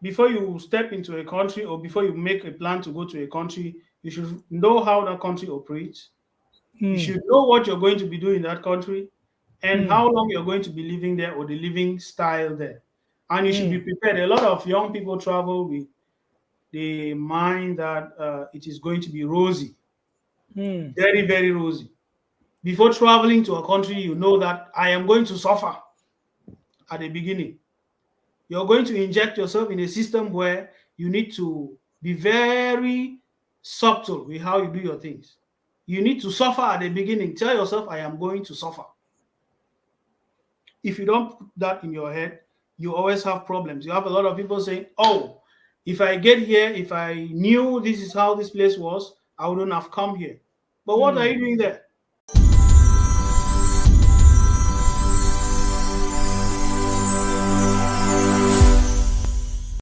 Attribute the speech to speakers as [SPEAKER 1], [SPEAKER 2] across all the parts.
[SPEAKER 1] before you step into a country or before you make a plan to go to a country, you should know how that country operates. You
[SPEAKER 2] Hmm.
[SPEAKER 1] should know what you're going to be doing in that country and
[SPEAKER 2] Hmm.
[SPEAKER 1] how long you're going to be living there or the living style there. And you should be
[SPEAKER 2] Hmm.
[SPEAKER 1] prepared. A lot of young people travel with the mind that it is going to be rosy,
[SPEAKER 2] Hmm.
[SPEAKER 1] very, very rosy. Before traveling to a country, you know that I am going to suffer at the beginning. You're going to inject yourself in a system where you need to be very subtle with how you do your things. You need to suffer at the beginning. Tell yourself, I am going to suffer. If you don't put that in your head, you always have problems. You have a lot of people saying, oh, if I get here, if I knew this is how this place was, I wouldn't have come here. But what are
[SPEAKER 2] Hmm.
[SPEAKER 1] you doing there?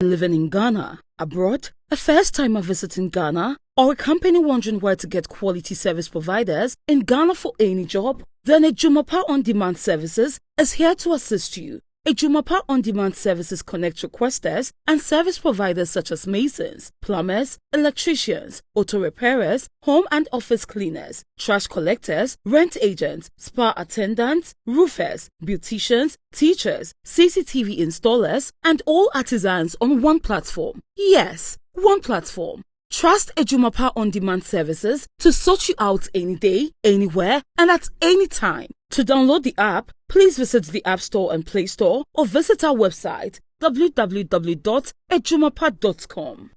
[SPEAKER 3] Living in Ghana, abroad, a first timer visiting Ghana, or a company wondering where to get quality service providers in Ghana for any job, then Ejumapa On Demand Services is here to assist you. Ejumapa On Demand Services connect requesters and service providers such as masons, plumbers, electricians, auto repairers, home and office cleaners, trash collectors, rent agents, spa attendants, roofers, beauticians, teachers, CCTV installers, and all artisans on one platform. Yes, one platform. Trust Ejumapa On Demand Services to sort you out any day, anywhere, and at any time. To download the app, please visit the App Store and Play Store or visit our website www.ejumapa.com.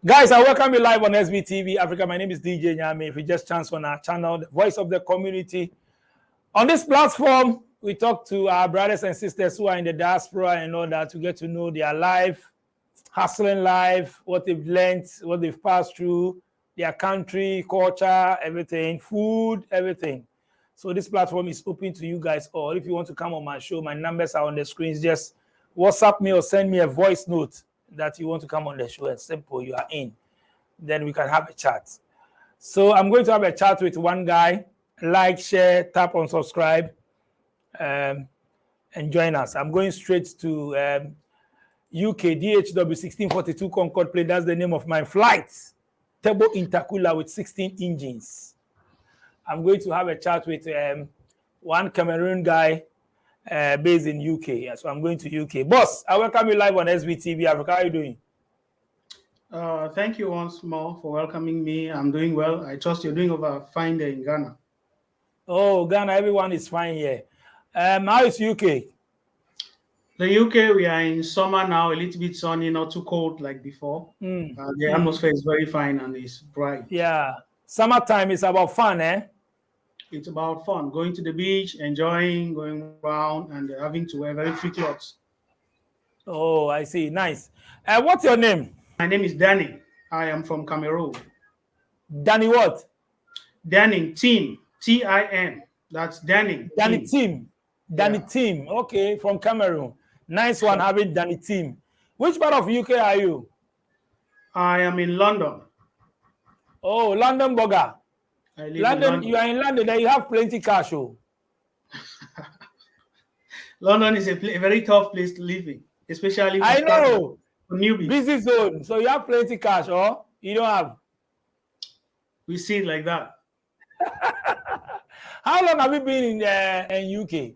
[SPEAKER 2] Guys, I welcome you live on SBTV Africa. My name is DJ Nyame. If you just chance on our channel, the voice of the community. On this platform, we talk to our brothers and sisters who are in the diaspora and all that to get to know their life, hustling life, what they've learned, what they've passed through, their country, culture, everything, food, everything. So this platform is open to you guys all. If you want to come on my show, my numbers are on the screens. Just WhatsApp me or send me a voice note that you want to come on the show. It's simple. You are in. Then we can have a chat. So I'm going to have a chat with one guy. Like, share, tap on subscribe, and join us. I'm going straight to UK DHW 1642 Concorde plane. That's the name of my flight. Turbo intercooler with 16 engines. I'm going to have a chat with one Cameroon guy based in UK. Yeah, so I'm going to UK. Boss, I welcome you live on SBTV Africa. How are you doing?
[SPEAKER 1] Thank you once more for welcoming me. I'm doing well. I trust you're doing over fine there in Ghana.
[SPEAKER 2] Oh, Ghana, everyone is fine here. How is UK?
[SPEAKER 1] The UK, we are in summer now, a little bit sunny, not too cold like before. The atmosphere is very fine and it's bright.
[SPEAKER 2] Yeah, summertime is about fun, eh?
[SPEAKER 1] It's about fun, going to the beach, enjoying, going around, and having to wear very free clothes.
[SPEAKER 2] Oh, I see. Nice. What's your name?
[SPEAKER 1] My name is Danny. I am from Cameroon.
[SPEAKER 2] Danny what?
[SPEAKER 1] Danning, Team, Tin. That's Danning.
[SPEAKER 2] Danny
[SPEAKER 1] Team.
[SPEAKER 2] Team. Danny
[SPEAKER 1] Yeah.
[SPEAKER 2] Team. Okay, from Cameroon. Nice one having Danny Team. Which part of UK are you?
[SPEAKER 1] I am in London.
[SPEAKER 2] Oh, London Burger.
[SPEAKER 1] I live in
[SPEAKER 2] London,
[SPEAKER 1] London.
[SPEAKER 2] you are in London, then you have plenty cash. Oh.
[SPEAKER 1] London is a very tough place to live in, especially
[SPEAKER 2] I know.
[SPEAKER 1] for newbies.
[SPEAKER 2] Busy zone. So you have plenty cash, or you don't have?
[SPEAKER 1] We see it like that.
[SPEAKER 2] How long have you been in UK?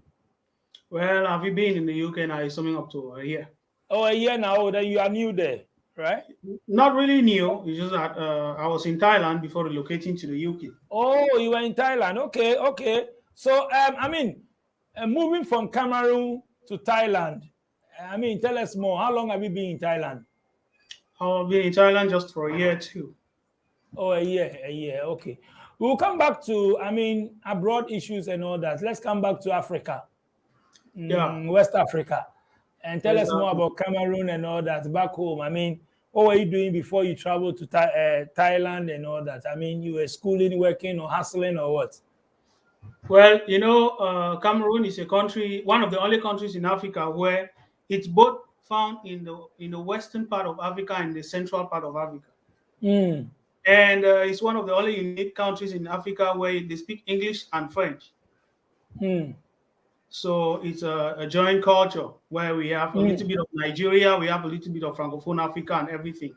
[SPEAKER 1] Well, have you been in the UK now? It's coming up to a year.
[SPEAKER 2] Oh, a year now. Then you are new there, right?
[SPEAKER 1] Not really new. It's just that I was in Thailand before relocating to the UK.
[SPEAKER 2] Oh, you were in Thailand. Okay, okay. So, moving from Cameroon to Thailand, tell us more. How long have you been in Thailand?
[SPEAKER 1] I've been in Thailand just for a year too.
[SPEAKER 2] Oh, a year. Okay. We'll come back to, abroad issues and all that. Let's come back to Africa,
[SPEAKER 1] Yeah.
[SPEAKER 2] West Africa, and tell us more
[SPEAKER 1] Exactly.
[SPEAKER 2] about Cameroon and all that back home. What were you doing before you traveled to Thailand and all that? You were schooling, working, or hustling, or what?
[SPEAKER 1] Well, Cameroon is a country, one of the only countries in Africa where it's both found in the western part of Africa and the central part of Africa.
[SPEAKER 2] Mm.
[SPEAKER 1] And it's one of the only unique countries in Africa where they speak English and French.
[SPEAKER 2] Mm.
[SPEAKER 1] So it's a joint culture where we have a little
[SPEAKER 2] Mm.
[SPEAKER 1] bit of Nigeria, we have a little bit of Francophone Africa and everything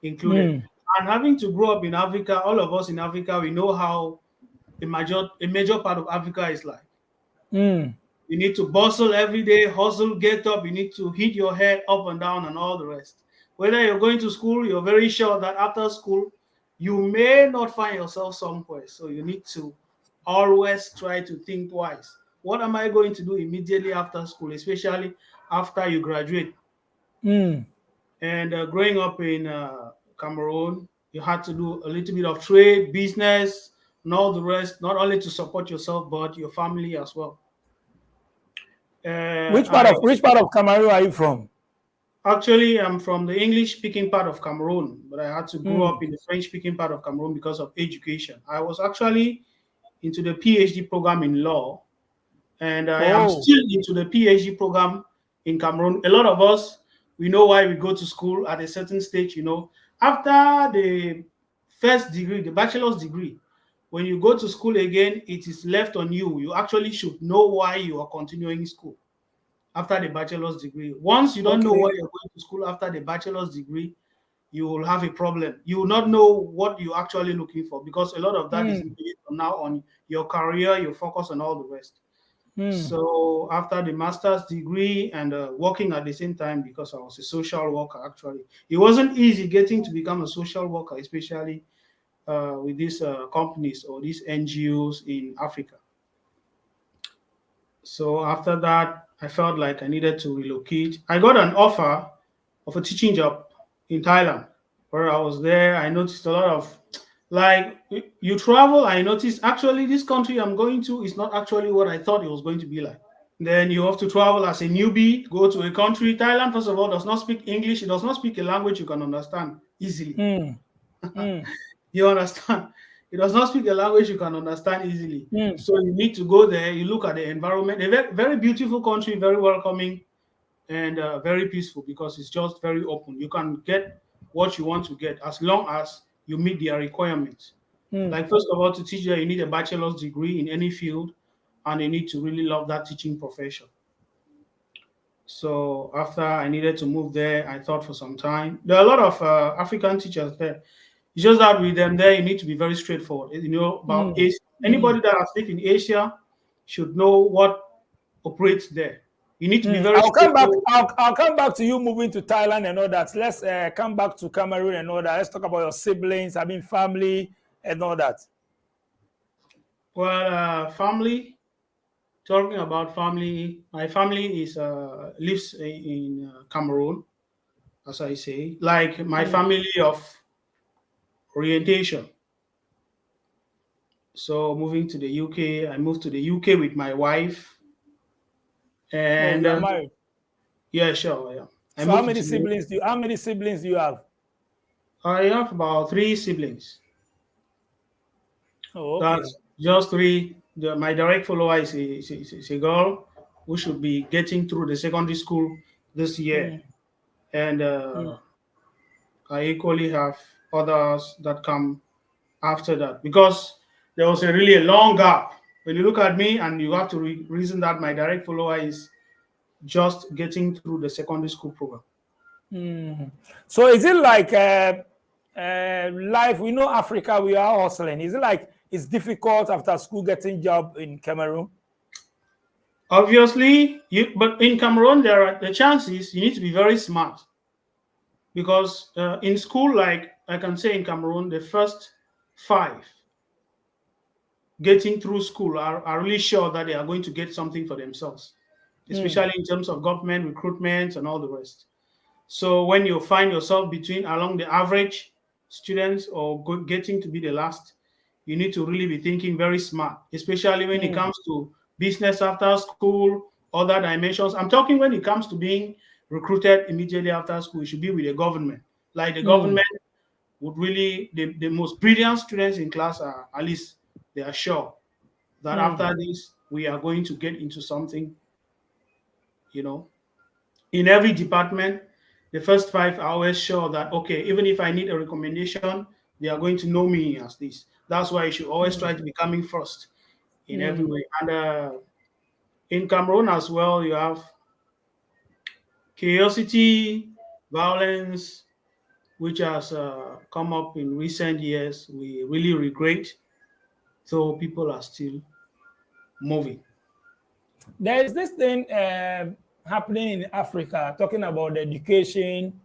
[SPEAKER 1] included.
[SPEAKER 2] Mm.
[SPEAKER 1] And having to grow up in Africa, all of us in Africa, we know how a major part of Africa is like.
[SPEAKER 2] Mm.
[SPEAKER 1] You need to bustle every day, hustle, get up. You need to hit your head up and down and all the rest. Whether you're going to school, you're very sure that after school, you may not find yourself somewhere. So you need to always try to think twice. What am I going to do immediately after school, especially after you graduate?
[SPEAKER 2] Mm.
[SPEAKER 1] And growing up in Cameroon, you had to do a little bit of trade, business, and all the rest, not only to support yourself, but your family as well. I
[SPEAKER 2] Which part of Cameroon are you from?
[SPEAKER 1] actually am from the English speaking part of Cameroon, but I had to grow
[SPEAKER 2] Mm.
[SPEAKER 1] up in the French speaking part of Cameroon because of education. I was actually into the PhD program in law, and I am
[SPEAKER 2] Oh,
[SPEAKER 1] still into the PhD program in Cameroon. A lot of us, we know why we go to school at a certain stage, After the first degree, the bachelor's degree, when you go to school again, it is left on you. You actually should know why you are continuing school after the bachelor's degree. Once you don't know why
[SPEAKER 2] okay.
[SPEAKER 1] you're going to school after the bachelor's degree, you will have a problem. You will not know what you're actually looking for because a lot of that is
[SPEAKER 2] Mm.
[SPEAKER 1] based on now on your career, your focus, and all the rest.
[SPEAKER 2] Mm.
[SPEAKER 1] So after the master's degree and working at the same time because I was a social worker actually, it wasn't easy getting to become a social worker, especially with these companies or these NGOs in Africa. So after that, I felt like I needed to relocate. I got an offer of a teaching job in Thailand. Where I was there, I noticed a lot of like you travel. I noticed actually this country I'm going to is not actually what I thought it was going to be like. Then you have to travel as a newbie, go to a country. Thailand, first of all, does not speak English. It does not speak a language you can understand easily.
[SPEAKER 2] Mm. Mm.
[SPEAKER 1] You understand? It does not speak a language you can understand easily.
[SPEAKER 2] Mm.
[SPEAKER 1] So you need to go there. You look at the environment. A very, very beautiful country, very welcoming, and very peaceful because it's just very open. You can get what you want to get as long as you meet their requirements.
[SPEAKER 2] Mm.
[SPEAKER 1] Like first of all, to teach there, you need a bachelor's degree in any field, and you need to really love that teaching profession. So after I needed to move there, I thought for some time. There are a lot of African teachers there. It's just that with them there, you need to be very straightforward. You know about
[SPEAKER 2] Mm.
[SPEAKER 1] Asia.
[SPEAKER 2] Mm.
[SPEAKER 1] Anybody that has lived in Asia should know what operates there. You need to be
[SPEAKER 2] Mm.
[SPEAKER 1] very
[SPEAKER 2] I'll come back.
[SPEAKER 1] straightforward.
[SPEAKER 2] I'll come back to you moving to Thailand and all that. Let's come back to Cameroon and all that. Let's talk about your siblings, I mean family and all that.
[SPEAKER 1] Well, family. Talking about family, my family is lives in Cameroon, as I say. Like my
[SPEAKER 2] Mm.
[SPEAKER 1] family of orientation. So moving to the UK, I moved to the UK with my wife,
[SPEAKER 2] Oh,
[SPEAKER 1] and
[SPEAKER 2] you are married.
[SPEAKER 1] yeah, sure, yeah. I
[SPEAKER 2] So how
[SPEAKER 1] moved
[SPEAKER 2] many
[SPEAKER 1] to.
[SPEAKER 2] siblings do you? How many siblings do you have?
[SPEAKER 1] I have about three siblings.
[SPEAKER 2] Oh, okay.
[SPEAKER 1] That's just three. My direct follower is a girl who should be getting through the secondary school this year,
[SPEAKER 2] Mm.
[SPEAKER 1] and
[SPEAKER 2] Mm.
[SPEAKER 1] I equally have others that come after that because there was a really a long gap. When you look at me and you have to reason that my direct follower is just getting through the secondary school program.
[SPEAKER 2] Mm. So is it like life? We know Africa, we are hustling. Is it like it's difficult after school getting job in Cameroon?
[SPEAKER 1] Obviously, but in Cameroon there are the chances you need to be very smart because in school, like I can say in Cameroon, the first five getting through school are really sure that they are going to get something for themselves,
[SPEAKER 2] Mm.
[SPEAKER 1] especially in terms of government recruitment and all the rest. So when you find yourself between along the average students or getting to be the last, you need to really be thinking very smart, especially when it
[SPEAKER 2] Mm.
[SPEAKER 1] comes to business after school, other dimensions. I'm talking when it comes to being recruited immediately after school, it should be with the government. Like the
[SPEAKER 2] Mm.
[SPEAKER 1] government would really, the most brilliant students in class are at least they are sure that
[SPEAKER 2] Mm.
[SPEAKER 1] after this, we are going to get into something, you know, in every department, the first five are always sure that okay, even if I need a recommendation, they are going to know me as this. That's why you should always try
[SPEAKER 2] Mm.
[SPEAKER 1] to be coming first in every
[SPEAKER 2] Mm.
[SPEAKER 1] way. And In Cameroon as well, you have curiosity, violence, which has come up in recent years. We really regret, though people are still moving.
[SPEAKER 2] There is this thing happening in Africa, talking about education,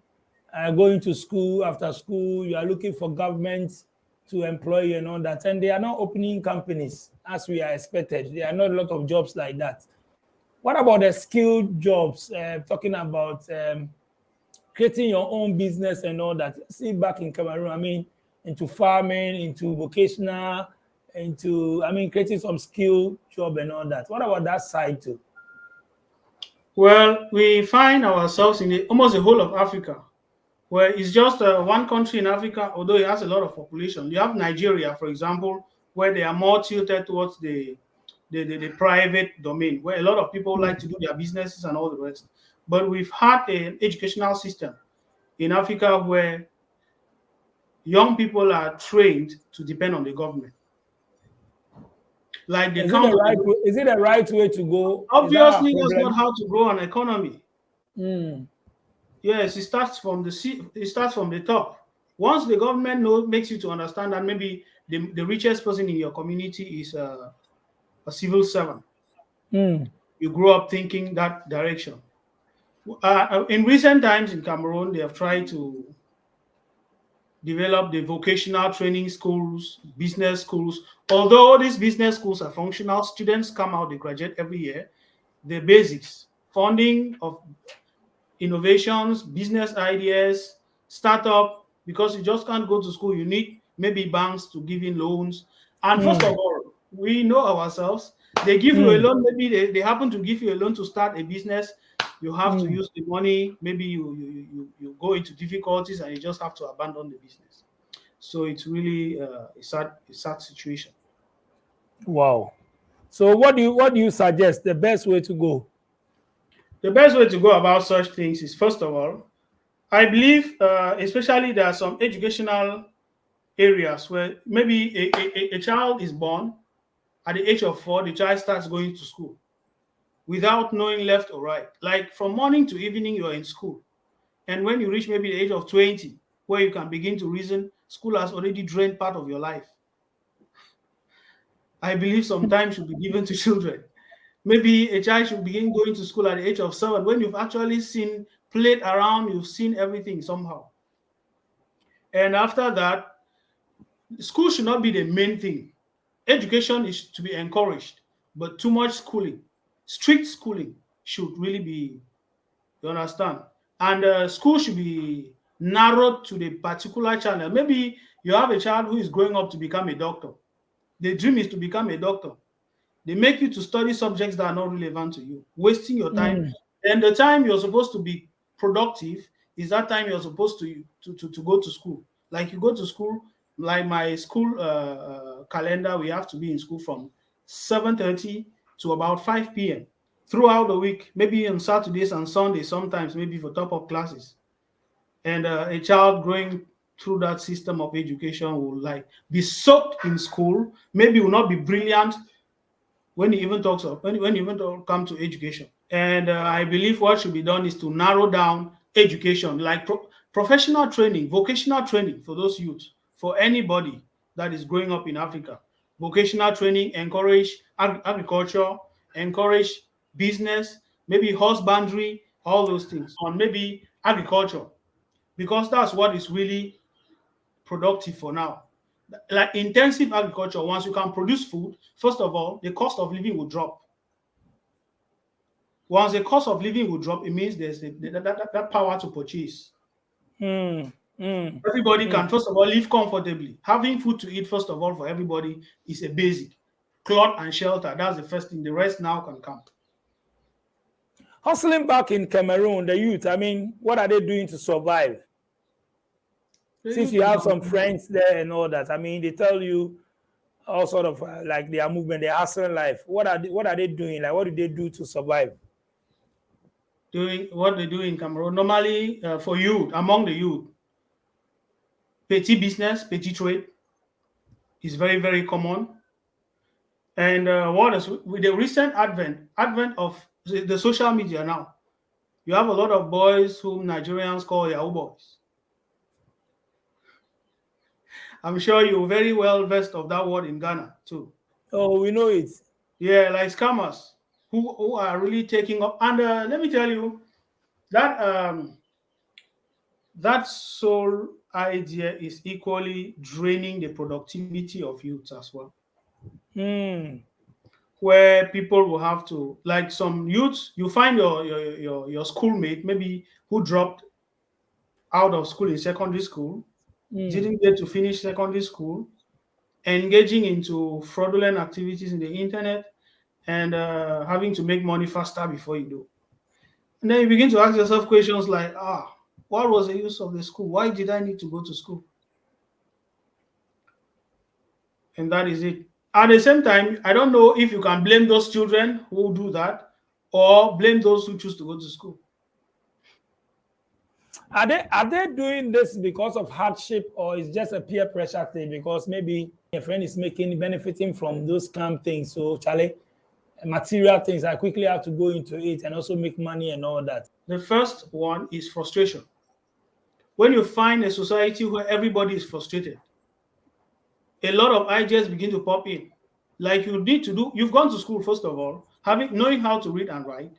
[SPEAKER 2] going to school after school. You are looking for government to employ you and all that, and they are not opening companies as we are expected. There are not a lot of jobs like that. What about the skilled jobs? Talking about creating your own business and all that. See, back in Cameroon, I mean, into farming, into vocational, into, I mean, creating some skill job and all that. What about that side too?
[SPEAKER 1] Well, we find ourselves in almost the whole of Africa, where it's just one country in Africa, although it has a lot of population. You have Nigeria, for example, where they are more tilted towards the private domain, where a lot of people like to do their businesses and all the rest. But we've had an educational system in Africa where young people are trained to depend on the government. Like the
[SPEAKER 2] Is it
[SPEAKER 1] count
[SPEAKER 2] the
[SPEAKER 1] of
[SPEAKER 2] right way, is it the right way to go? Is that a
[SPEAKER 1] obviously that's not
[SPEAKER 2] problem?
[SPEAKER 1] how to grow an economy.
[SPEAKER 2] Mm.
[SPEAKER 1] Yes, it starts from it starts from the top. Once the government makes you to understand that maybe the richest person in your community is a civil servant,
[SPEAKER 2] Mm.
[SPEAKER 1] you grow up thinking that direction. In recent times in Cameroon, they have tried to develop the vocational training schools, business schools. Although these business schools are functional, students come out, they graduate every year. The basics, funding of innovations, business ideas, startup, because you just can't go to school. You need maybe banks to give in loans. And first of
[SPEAKER 2] Mm.
[SPEAKER 1] all, we know ourselves. They give you a
[SPEAKER 2] Mm.
[SPEAKER 1] loan, maybe they happen to give you a loan to start a business. You have to
[SPEAKER 2] Mm.
[SPEAKER 1] use the money. Maybe you go into difficulties and you just have to abandon the business. So it's really a sad situation.
[SPEAKER 2] Wow. So what do you suggest the best way to go?
[SPEAKER 1] The best way to go about such things is, first of all, I believe, especially there are some educational areas where maybe a child is born at the age of 4, the child starts going to school without knowing left or right. Like from morning to evening, you're in school. And when you reach maybe the age of 20, where you can begin to reason, school has already drained part of your life. I believe some time should be given to children. Maybe a child should begin going to school at the age of 7 when you've actually seen, played around, you've seen everything somehow. And after that, school should not be the main thing. Education is to be encouraged, but too much schooling, strict schooling, should really be, you understand? And school should be narrowed to the particular channel. Maybe you have a child who is growing up to become a doctor. The dream is to become a doctor. They make you to study subjects that are not relevant to you, wasting your time.
[SPEAKER 2] Mm.
[SPEAKER 1] And the time you're supposed to be productive is that time you're supposed to go to school. Like you go to school, like my school calendar, we have to be in school from 7:30 to about 5 p.m. throughout the week, maybe on Saturdays and Sundays, sometimes maybe for top-up classes. And a child growing through that system of education will like be soaked in school, maybe will not be brilliant when he even talks of when he even come to education. And I believe what should be done is to narrow down education, like professional training, vocational training for those youths, for anybody that is growing up in Africa. Vocational training, encourage agriculture, encourage business, maybe husbandry, all those things, on maybe agriculture, because that's what is really productive for now. Like intensive agriculture, once you can produce food, first of all, the cost of living will drop. Once the cost of living will drop, it means there's that power to purchase.
[SPEAKER 2] Mm. Mm.
[SPEAKER 1] Everybody
[SPEAKER 2] Mm.
[SPEAKER 1] can, first of all, live comfortably. Having food to eat, first of all, for everybody is a basic. Cloth and shelter, that's the first thing. The rest now can come.
[SPEAKER 2] Hustling back in Cameroon, the youth, I mean, what are they doing to survive?
[SPEAKER 1] The
[SPEAKER 2] Since
[SPEAKER 1] youth
[SPEAKER 2] you
[SPEAKER 1] in
[SPEAKER 2] have some
[SPEAKER 1] Cameroon,
[SPEAKER 2] friends there and all that, I mean, they tell you all sort of like their movement, their hustling life. What are they doing? Like, what do they do to survive?
[SPEAKER 1] doing what they do in Cameroon, normally for youth, among the youth, petty business, petty trade is very, very common. And what is with the recent advent of the social media now, you have a lot of boys whom Nigerians call Yahoo boys. I'm sure you're very well versed of that word in Ghana too.
[SPEAKER 2] Oh, we know it.
[SPEAKER 1] Yeah, like scammers who are really taking up. And let me tell you that that sole idea is equally draining the productivity of youth as well.
[SPEAKER 2] Hmm.
[SPEAKER 1] Where people will have to, like some youths, you find your schoolmate maybe who dropped out of school in secondary school,
[SPEAKER 2] Hmm.
[SPEAKER 1] didn't get to finish secondary school, engaging into fraudulent activities in the internet, and having to make money faster before you do. And then you begin to ask yourself questions like, what was the use of the school? Why did I need to go to school? And that is it. At the same time, I don't know if you can blame those children who do that or blame those who choose to go to school.
[SPEAKER 2] Are they doing this because of hardship, or is just a peer pressure thing? Because maybe a friend is making benefiting from those scam things. So Charlie, material things, I quickly have to go into it and also make money and all that.
[SPEAKER 1] The first one is frustration. When you find a society where everybody is frustrated, a lot of ideas begin to pop in. Like you need to do, you've gone to school, first of all, having knowing how to read and write,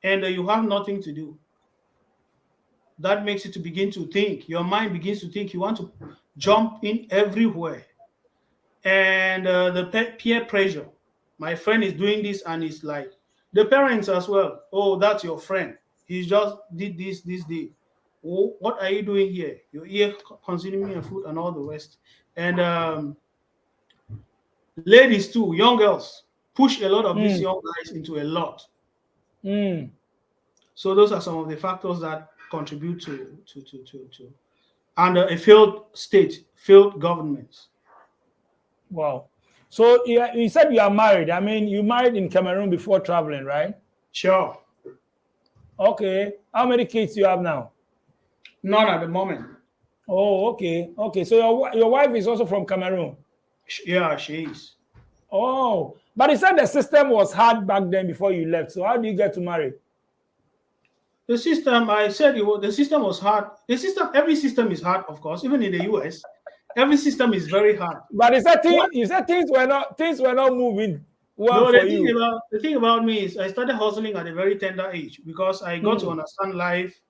[SPEAKER 1] and you have nothing to do. That makes you to begin to think. Your mind begins to think. You want to jump in everywhere. And the peer pressure. My friend is doing this, and it's like the parents as well. Oh, that's your friend. He just did this day. Oh, what are you doing here? You're here consuming your food and all the rest. And ladies too, young girls push a lot of these
[SPEAKER 2] Hmm.
[SPEAKER 1] young guys into a lot.
[SPEAKER 2] Hmm.
[SPEAKER 1] So those are some of the factors that contribute to and a failed state, failed governments.
[SPEAKER 2] Wow. So you said you are married. I mean, you married in Cameroon before traveling, right?
[SPEAKER 1] Sure,
[SPEAKER 2] Okay. How many kids do you have now?
[SPEAKER 1] none at the moment.
[SPEAKER 2] Oh, okay. Okay. So your wife is also from Cameroon.
[SPEAKER 1] Yeah, she is.
[SPEAKER 2] Oh, but you said the system was hard back then before you left. So how do you get to marry?
[SPEAKER 1] The system, I said the system was hard. The system, every system is hard, of course, even in the US. Every system is very hard.
[SPEAKER 2] But
[SPEAKER 1] What?
[SPEAKER 2] you said things were not moving well
[SPEAKER 1] No,
[SPEAKER 2] for you.
[SPEAKER 1] the thing about me is I started hustling at a very tender age because I got to
[SPEAKER 2] Hmm.
[SPEAKER 1] understand life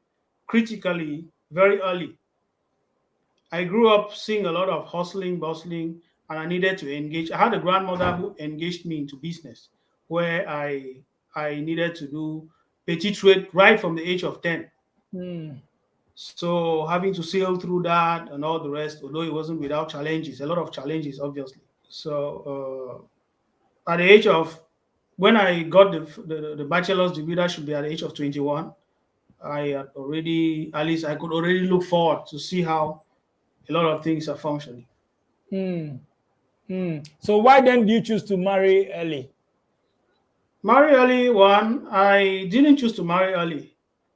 [SPEAKER 1] critically very early. I grew up seeing a lot of hustling, bustling, and I needed to engage. I had a grandmother who engaged me into business where I needed to do petty trade right from the age of 10.
[SPEAKER 2] Hmm.
[SPEAKER 1] So having to sail through that and all the rest, although it wasn't without challenges, a lot of challenges, obviously. So at the age of when I got the bachelor's degree, that should be at the age of 21. I had already, at least I could already look forward to see how a lot of things are functioning.
[SPEAKER 2] Hmm. Hmm. So why then do you choose to marry early?
[SPEAKER 1] Marry early, one, I didn't choose to marry early.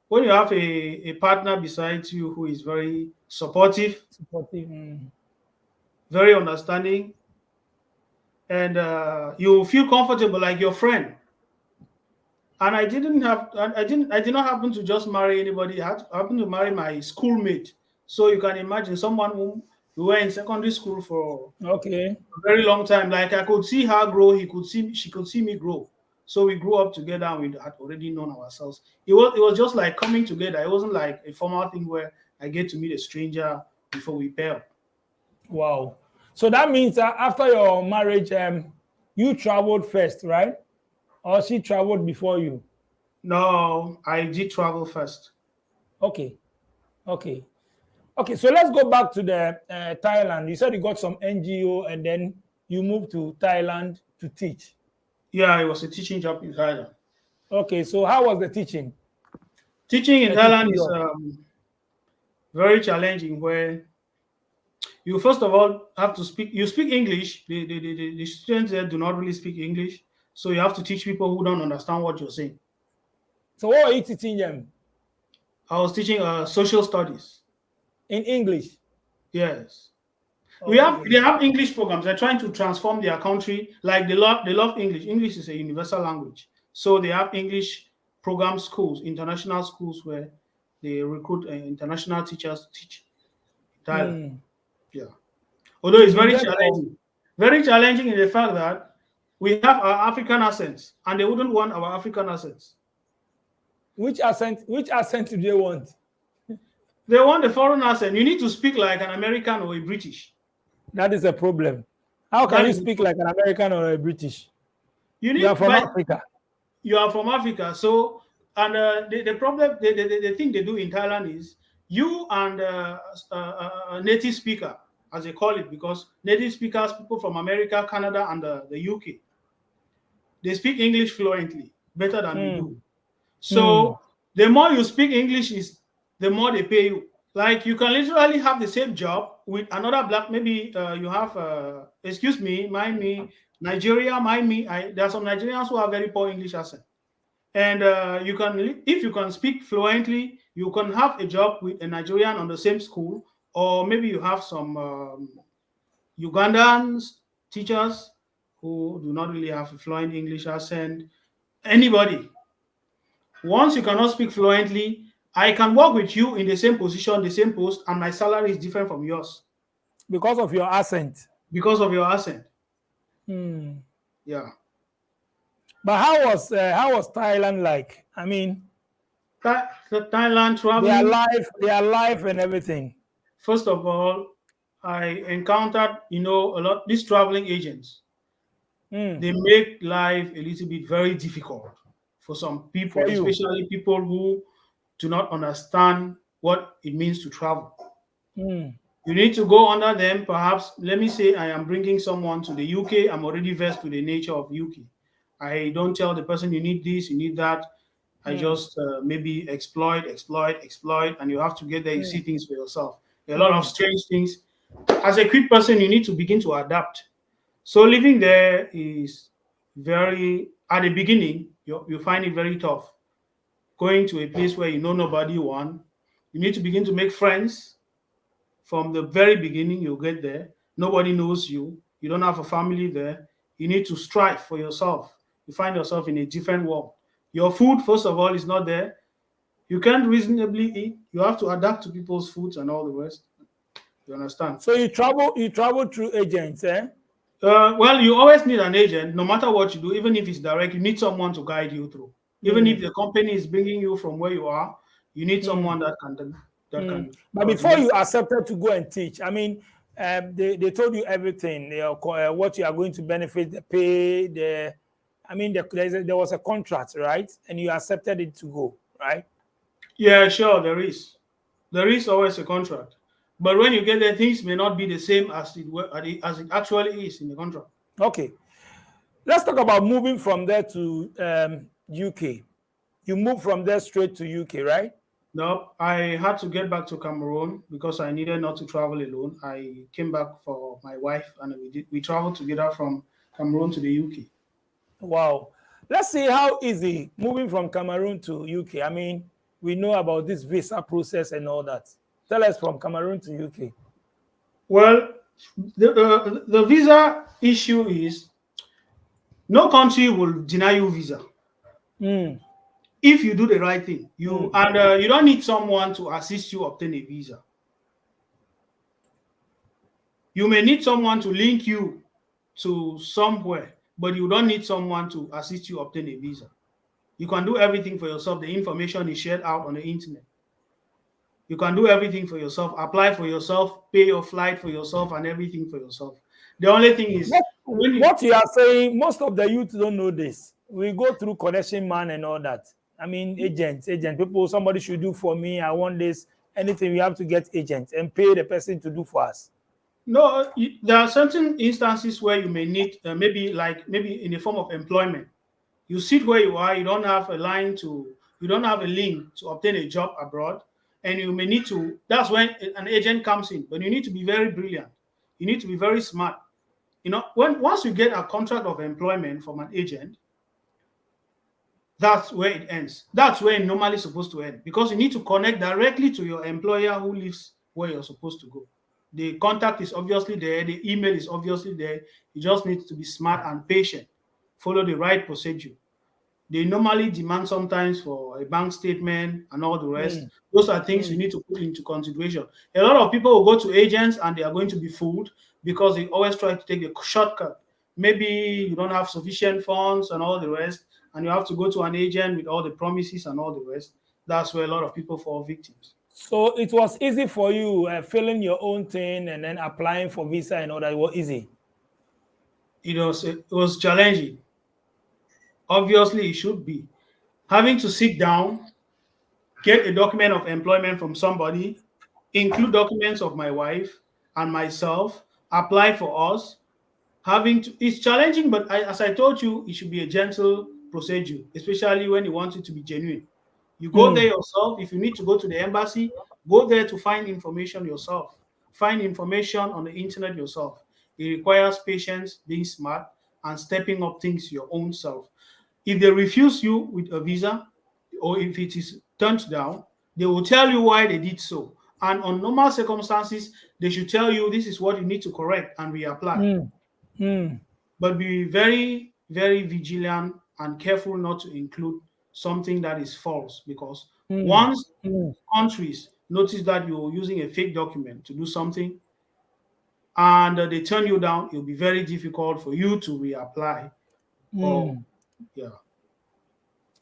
[SPEAKER 1] When you have a partner beside you who is very supportive,
[SPEAKER 2] Supportive. Hmm.
[SPEAKER 1] very understanding, and you feel comfortable like your friend. And I did not happen to just marry anybody. I happened to marry my schoolmate. So you can imagine someone whom we were in secondary school for
[SPEAKER 2] Okay.
[SPEAKER 1] a very long time. Like I could see her grow, she could see me grow. So we grew up together and we had already known ourselves. It was just like coming together. It wasn't like a formal thing where I get to meet a stranger before we pair.
[SPEAKER 2] Wow. So that means that after your marriage, you traveled first, right? Or she traveled before you?
[SPEAKER 1] No, I did travel first.
[SPEAKER 2] Okay. Okay. Okay. So let's go back to the Thailand. You said you got some NGO and then you moved to Thailand to teach.
[SPEAKER 1] Yeah, it was a teaching job in Thailand.
[SPEAKER 2] Okay. So how was the teaching?
[SPEAKER 1] Teaching in
[SPEAKER 2] The
[SPEAKER 1] Thailand
[SPEAKER 2] teaching
[SPEAKER 1] is
[SPEAKER 2] job.
[SPEAKER 1] very challenging where you first of all have to speak English. The students there do not really speak English. So you have to teach people who don't understand what you're saying.
[SPEAKER 2] So what are you teaching them
[SPEAKER 1] I was teaching social studies.
[SPEAKER 2] in English?
[SPEAKER 1] Yes.
[SPEAKER 2] Okay.
[SPEAKER 1] They have English programs. They're trying to transform their country. Like they love English. English is a universal language. So they have English program schools, international schools where they recruit international teachers to teach in Thailand.
[SPEAKER 2] Hmm.
[SPEAKER 1] Yeah. Although it's
[SPEAKER 2] You've been there for
[SPEAKER 1] very challenging in the fact that we have our African accents and they wouldn't want our African accents.
[SPEAKER 2] which accent? Which accent do they want?
[SPEAKER 1] They want a foreign accent. You need to speak like an American or a British.
[SPEAKER 2] That is a problem. How can
[SPEAKER 1] That
[SPEAKER 2] you
[SPEAKER 1] is
[SPEAKER 2] speak like an American or a British?
[SPEAKER 1] you
[SPEAKER 2] You are
[SPEAKER 1] need,
[SPEAKER 2] from
[SPEAKER 1] but
[SPEAKER 2] Africa.
[SPEAKER 1] you are from Africa. So, and the problem, the thing they do in Thailand is you and a native speaker, as they call it, because native speakers, people from America, Canada, and the UK, they speak English fluently, better than we
[SPEAKER 2] Hmm.
[SPEAKER 1] do.
[SPEAKER 2] Hmm.
[SPEAKER 1] So, the more you speak English, is the more they pay you. Like you can literally have the same job with another black. Maybe you have, excuse me, mind me, Nigeria, mind me. There are some Nigerians who have very poor English accent, and you can, if you can speak fluently, you can have a job with a Nigerian on the same school, or maybe you have some Ugandans teachers who do not really have a fluent English accent. Anybody, once you cannot speak fluently, I can work with you in the same position, the same post, and my salary is different from yours
[SPEAKER 2] Because of your accent.
[SPEAKER 1] because of your accent.
[SPEAKER 2] Hmm.
[SPEAKER 1] Yeah.
[SPEAKER 2] But how was Thailand like? I mean,
[SPEAKER 1] Thailand traveling,
[SPEAKER 2] their life and everything.
[SPEAKER 1] first of all, I encountered, a lot, these traveling agents,
[SPEAKER 2] Hmm.
[SPEAKER 1] they make life a little bit very difficult for some people,
[SPEAKER 2] For you.
[SPEAKER 1] especially people who do not understand what it means to travel.
[SPEAKER 2] Hmm.
[SPEAKER 1] You need to go under them. Perhaps, let me say, I am bringing someone to the UK. I'm already versed with the nature of UK. I don't tell the person you need this, you need that. I
[SPEAKER 2] Hmm.
[SPEAKER 1] just maybe exploit, and you have to get there. You
[SPEAKER 2] Hmm.
[SPEAKER 1] see things for yourself. There are a lot of
[SPEAKER 2] Hmm.
[SPEAKER 1] strange things. As a quick person, you need to begin to adapt. So living there is very, at the beginning, you find it very tough. Going to a place where you know nobody, one, you need to begin to make friends from the very beginning. You get there, nobody knows you. You don't have a family there. You need to strive for yourself. You find yourself in a different world. Your food, first of all, is not there. You can't reasonably eat. You have to adapt to people's foods and all the rest. You understand?
[SPEAKER 2] So you travel through agents, eh?
[SPEAKER 1] Well, you always need an agent, no matter what you do. Even if it's direct, you need someone to guide you through. Even if
[SPEAKER 2] Hmm.
[SPEAKER 1] the company is bringing you from where you are, you need
[SPEAKER 2] Hmm.
[SPEAKER 1] someone that
[SPEAKER 2] Hmm.
[SPEAKER 1] can
[SPEAKER 2] But before
[SPEAKER 1] coordinate.
[SPEAKER 2] you accepted to go and teach, I mean, they told you everything, what you are going to benefit, the pay, I mean, there was a contract, right? And you accepted it to go, right?
[SPEAKER 1] Yeah, sure, there is. There is always a contract. But when you get there, things may not be the same as it actually is in the contract.
[SPEAKER 2] Okay. Let's talk about moving from there to UK. You moved from there straight to UK, right?
[SPEAKER 1] No, I had to get back to Cameroon because I needed not to travel alone. I came back for my wife, and we traveled together from Cameroon to the UK.
[SPEAKER 2] Wow. Let's see how easy moving from Cameroon to UK. I mean, we know about this visa process and all that. Tell us from Cameroon to UK.
[SPEAKER 1] Well, the visa issue is no country will deny you visa
[SPEAKER 2] Mm,
[SPEAKER 1] if you do the right thing.
[SPEAKER 2] mm.
[SPEAKER 1] You don't need someone to assist you obtain a visa. You may need someone to link you to somewhere, but you don't need someone to assist you obtain a visa. You can do everything for yourself. The information is shared out on the internet. You can do everything for yourself, apply for yourself, pay your flight for yourself, and everything for yourself. The only thing is
[SPEAKER 2] What you are saying, most of the youth don't know this. We go through connection man and all that. I mean, agent people, somebody should do for me. I want this. Anything we have to get agents and pay the person to do for us.
[SPEAKER 1] no, there are certain instances where you may need maybe in the form of employment. You sit where you are, you don't have you don't have a link to obtain a job abroad, and you may need to. That's when an agent comes in, but you need to be very brilliant. You need to be very smart. Once you get a contract of employment from an agent, that's where it ends. That's where it normally supposed to end because you need to connect directly to your employer who lives where you're supposed to go. The contact is obviously there. The email is obviously there. You just need to be smart and patient. Follow the right procedure. They normally demand sometimes for a bank statement and all the rest. Those are things you need to put into consideration. A lot of people will go to agents and they are going to be fooled because they always try to take a shortcut. Maybe you don't have sufficient funds and all the rest, and you have to go to an agent with all the promises and all the rest. That's where a lot of people fall victims.
[SPEAKER 2] So it was easy for you filling your own thing and then applying for visa and all that. It was easy.
[SPEAKER 1] It was challenging. Obviously, it should be. Having to sit down, get a document of employment from somebody, include documents of my wife and myself, apply for us. It's challenging, but as I told you, it should be a gentle procedure, especially when you want it to be genuine. You go there yourself. If you need to go to the embassy, go there to find information yourself. Find information on the internet yourself. It requires patience, being smart, and stepping up things your own self. If they refuse you with a visa, or if it is turned down, they will tell you why they did so. And on normal circumstances, they should tell you this is what you need to correct and reapply. But be very, very vigilant and careful not to include something that is false, because once countries notice that you're using a fake document to do something and they turn you down, it'll be very difficult for you to reapply. Yeah.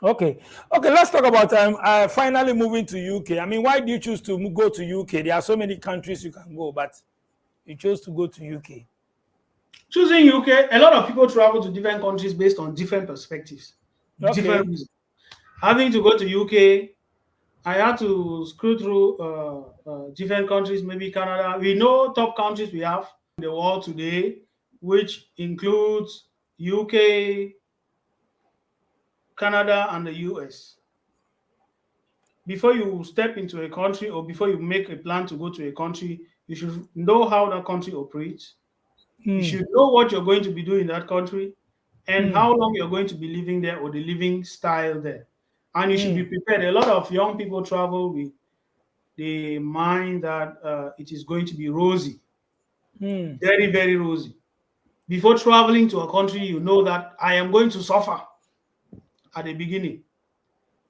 [SPEAKER 2] Okay. Let's talk about finally moving to UK. I mean, why do you choose to go to UK? There are so many countries you can go, but you chose to go to UK.
[SPEAKER 1] Choosing UK, a lot of people travel to different countries based on different perspectives, different reasons. Having to go to UK, I had to screw through different countries, maybe Canada. We know top countries we have in the world today, which includes UK, Canada, and the US. Before you step into a country or before you make a plan to go to a country, you should know how that country operates. You should know what you're going to be doing in that country and how long you're going to be living there, or the living style there. And you should be prepared. A lot of young people travel with the mind that it is going to be rosy, very, very rosy. Before traveling to a country, you know that I am going to suffer at the beginning.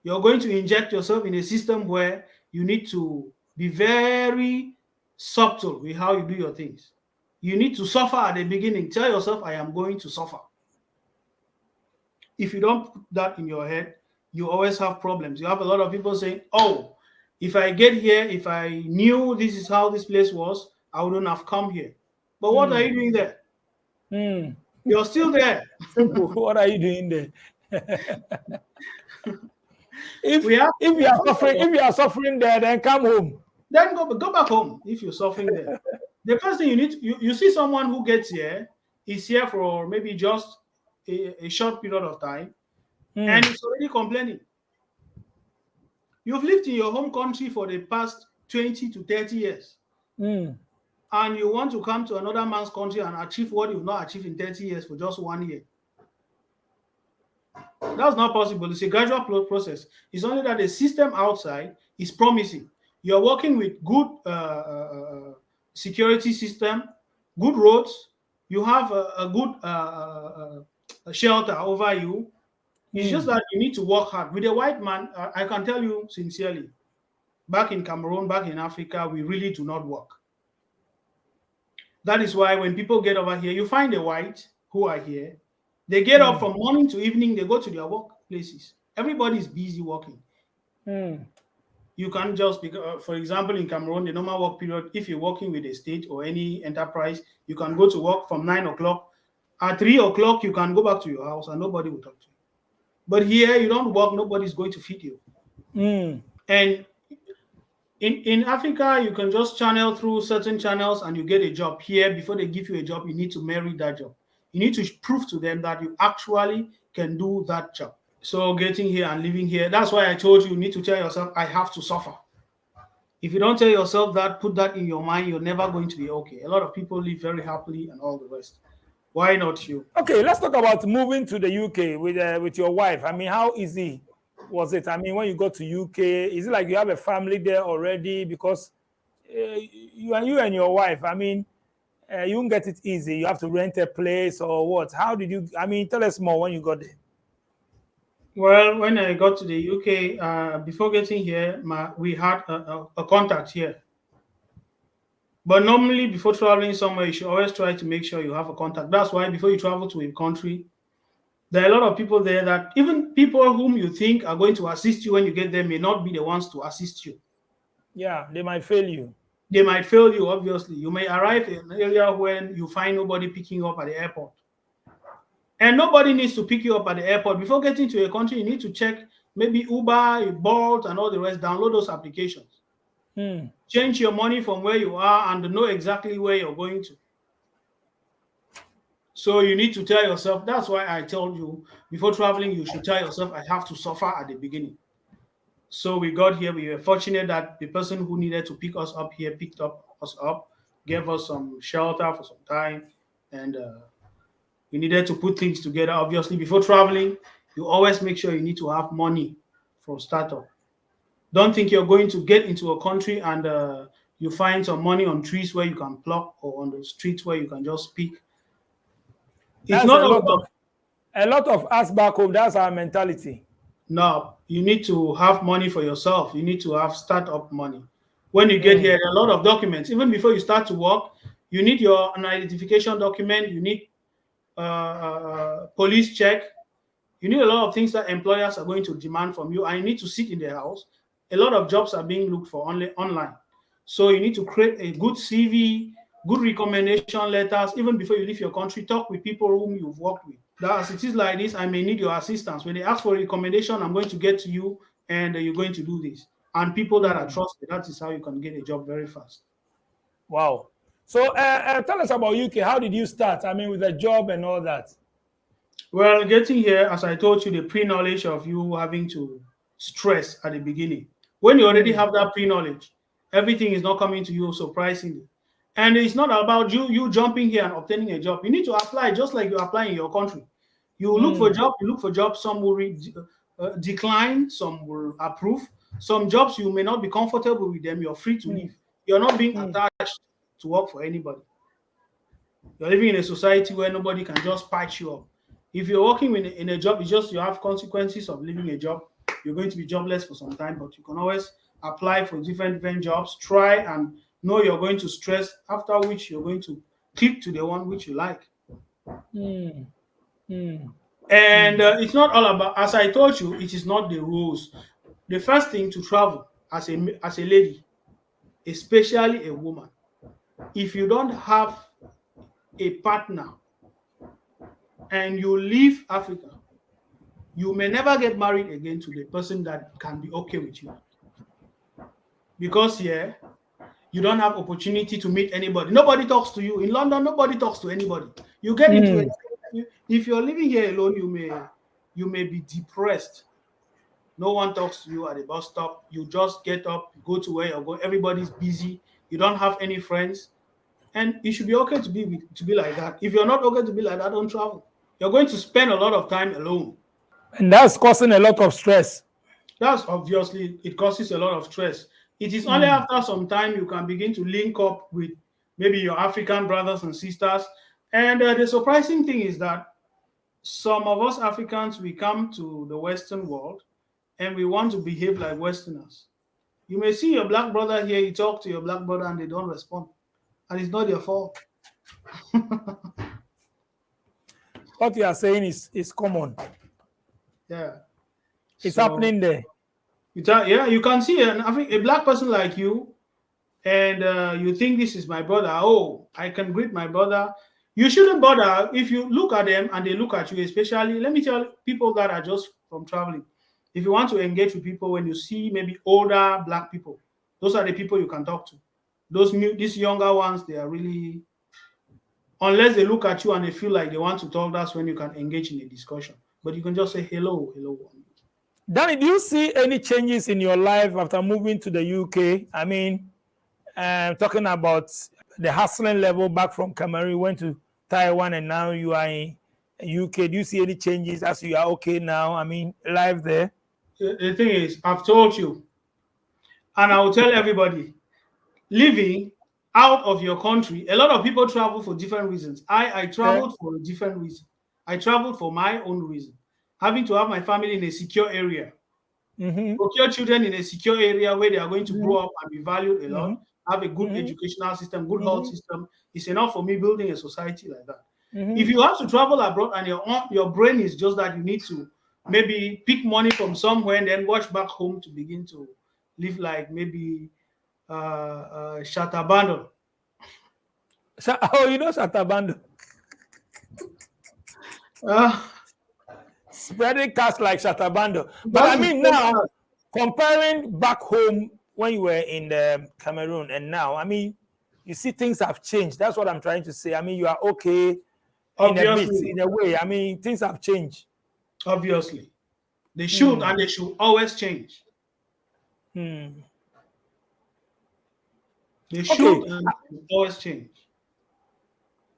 [SPEAKER 1] You're going to inject yourself in a system where you need to be very subtle with how you do your things. You need to suffer at the beginning. Tell yourself, I am going to suffer. If you don't put that in your head, you always have problems. You have a lot of people saying, oh, if I get here, if I knew this is how this place was, I wouldn't have come here. But what are you doing there? You're still there.
[SPEAKER 2] What are you doing there? If you are suffering there, then come home.
[SPEAKER 1] Then go back home if you're suffering there. The first thing you see someone who gets here, is here for maybe just a short period of time, and is already complaining. You've lived in your home country for the past 20 to 30 years. And you want to come to another man's country and achieve what you've not achieved in 30 years for just 1 year. That's not possible. It's a gradual process. It's only that the system outside is promising. You're working with good security system, good roads. You have a good shelter over you. It's just that you need to work hard. With a white man, I can tell you sincerely, back in Cameroon, back in Africa, we really do not work. That is why when people get over here, you find the white who are here. They get up from morning to evening, they go to their workplaces. Everybody is busy working. You can't just, for example, in Cameroon, the normal work period, if you're working with a state or any enterprise, you can go to work from 9 o'clock. At 3 o'clock, you can go back to your house and nobody will talk to you. But here, you don't work, nobody's going to feed you. And in Africa, you can just channel through certain channels and you get a job. Here, before they give you a job, you need to merit that job. You need to prove to them that you actually can do that job. So getting here and living here, that's why I told you, you need to tell yourself, I have to suffer. If you don't tell yourself that, put that in your mind, you're never going to be okay. A lot of people live very happily and all the rest. Why not you?
[SPEAKER 2] Okay, let's talk about moving to the UK with your wife. I mean, how easy was it? I mean, when you go to UK, is it like you have a family there already? Because you and your wife, I mean, you won't get it easy. You have to rent a place or what? How did you? I mean, tell us more when you got there.
[SPEAKER 1] Well, when I got to the UK, before getting here, we had a contact here. But normally, before traveling somewhere, you should always try to make sure you have a contact. That's why before you travel to a country, there are a lot of people there that even people whom you think are going to assist you when you get there may not be the ones to assist you.
[SPEAKER 2] Yeah, they might fail you.
[SPEAKER 1] They might fail you, obviously. You may arrive in an area when you find nobody picking you up at the airport. And nobody needs to pick you up at the airport. Before getting to a country, you need to check maybe Uber, Bolt, and all the rest. Download those applications. Change your money from where you are and know exactly where you're going to. So you need to tell yourself, that's why I told you before traveling, you should tell yourself, I have to suffer at the beginning. So we got here. We were fortunate that the person who needed to pick us up here picked us up, gave us some shelter for some time, and we needed to put things together. Obviously, before traveling, you always make sure you need to have money for startup. Don't think you're going to get into a country and you find some money on trees where you can pluck or on the streets where you can just pick. It's
[SPEAKER 2] That's
[SPEAKER 1] not all about.
[SPEAKER 2] A lot of us back home. That's our mentality.
[SPEAKER 1] No, you need to have money for yourself. You need to have startup money. When you get here, there are a lot of documents. Even before you start to work, you need your an identification document. You need police check. You need a lot of things that employers are going to demand from you. And you need to sit in the house. A lot of jobs are being looked for only online. So you need to create a good CV, good recommendation letters. Even before you leave your country, talk with people whom you've worked with. That as it is like this, I may need your assistance. When they ask for a recommendation, I'm going to get to you and you're going to do this. And people that are trusted, that is how you can get a job very fast.
[SPEAKER 2] Wow. So tell us about UK. How did you start? I mean, with a job and all that.
[SPEAKER 1] Well, getting here, as I told you, the pre-knowledge of you having to stress at the beginning. When you already have that pre-knowledge, everything is not coming to you surprisingly. And it's not about you jumping here and obtaining a job. You need to apply just like you apply in your country. You look for job, you look for jobs. Some will decline, some will approve. Some jobs you may not be comfortable with them. You're free to leave. You're not being attached to work for anybody. You're living in a society where nobody can just patch you up. If you're working in a job, it's just you have consequences of leaving a job. You're going to be jobless for some time, but you can always apply for different jobs, try and know you're going to stress, after which you're going to click to the one which you like. And it's not all about, as I told you, it is not the rules. The first thing to travel as a lady, especially a woman, if you don't have a partner and you leave Africa, you may never get married again to the person that can be okay with you. Because here, you don't have opportunity to meet anybody. Nobody talks to you. In London, nobody talks to anybody. You get into it. If you're living here alone, you may be depressed. No one talks to you at the bus stop. You just get up, go to where you're going. Everybody's busy. You don't have any friends. And it should be okay to be like that. If you're not okay to be like that, don't travel. You're going to spend a lot of time alone.
[SPEAKER 2] And that's causing a lot of stress.
[SPEAKER 1] That's obviously, it causes a lot of stress. It is only after some time you can begin to link up with maybe your African brothers and sisters. And the surprising thing is that some of us Africans, we come to the Western world and we want to behave like Westerners. You may see your black brother here, you talk to your black brother and they don't respond. And it's not their fault.
[SPEAKER 2] What you are saying is common.
[SPEAKER 1] Yeah.
[SPEAKER 2] It's happening there.
[SPEAKER 1] Yeah, you can see a black person like you, and you think this is my brother. Oh, I can greet my brother. You shouldn't bother if you look at them and they look at you, especially, let me tell people that are just from traveling. If you want to engage with people, when you see maybe older black people, those are the people you can talk to. These younger ones, they are really, unless they look at you and they feel like they want to talk, that's when you can engage in a discussion. But you can just say hello.
[SPEAKER 2] Danny, do you see any changes in your life after moving to the UK? I mean, talking about the hustling level back from Cameroon, went to Taiwan, and now you are in UK. Do you see any changes as you are okay now? I mean, life there?
[SPEAKER 1] The thing is, I've told you, and I will tell everybody, living out of your country, a lot of people travel for different reasons. I
[SPEAKER 2] Yeah.
[SPEAKER 1] traveled for a different reason. I traveled for my own reason, having to have my family in a secure area,
[SPEAKER 2] Mm-hmm.
[SPEAKER 1] procure children in a secure area where they are going to
[SPEAKER 2] Mm-hmm.
[SPEAKER 1] grow up and be valued a
[SPEAKER 2] Mm-hmm.
[SPEAKER 1] lot, have a good
[SPEAKER 2] Mm-hmm.
[SPEAKER 1] educational system, good health
[SPEAKER 2] Mm-hmm.
[SPEAKER 1] system. It's enough for me building a society like that.
[SPEAKER 2] Mm-hmm.
[SPEAKER 1] If you have to travel abroad and your brain is just that you need to maybe pick money from somewhere and then watch back home to begin to live like maybe Shatabando.
[SPEAKER 2] Oh, you know Satabando.
[SPEAKER 1] Uh,
[SPEAKER 2] Spreading cash like Shatabando. But I
[SPEAKER 1] that's
[SPEAKER 2] mean now, comparing back home when you were in Cameroon and now, I mean, you see things have changed. That's what I'm trying to say. I mean, you are okay in a bit,
[SPEAKER 1] obviously,
[SPEAKER 2] in a way. I mean, things have changed.
[SPEAKER 1] obviously, they should
[SPEAKER 2] Hmm.
[SPEAKER 1] and they should always change.
[SPEAKER 2] Hmm.
[SPEAKER 1] They
[SPEAKER 2] Okay.
[SPEAKER 1] should and they should always change.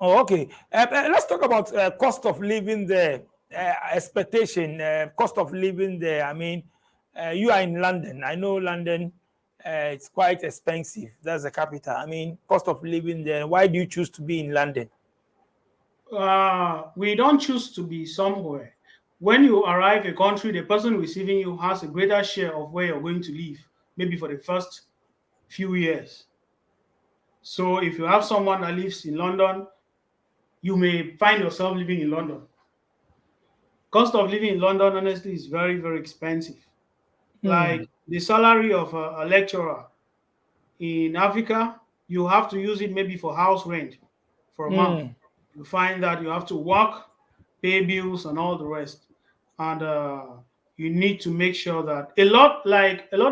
[SPEAKER 2] Oh, okay. Let's talk about cost of living there, expectation, cost of living there. I mean, you are in London. I know London, it's quite expensive. That's the capital. I mean, cost of living there. Why do you choose to be in London?
[SPEAKER 1] We don't choose to be somewhere. When you arrive a country, the person receiving you has a greater share of where you're going to live, maybe for the first few years. So if you have someone that lives in London, you may find yourself living in London. Cost of living in London, honestly, is very, very expensive.
[SPEAKER 2] Hmm.
[SPEAKER 1] Like the salary of a lecturer in Africa, you have to use it maybe for house rent for a month.
[SPEAKER 2] Hmm.
[SPEAKER 1] You find that you have to work, pay bills, and all the rest. And you need to make sure that a lot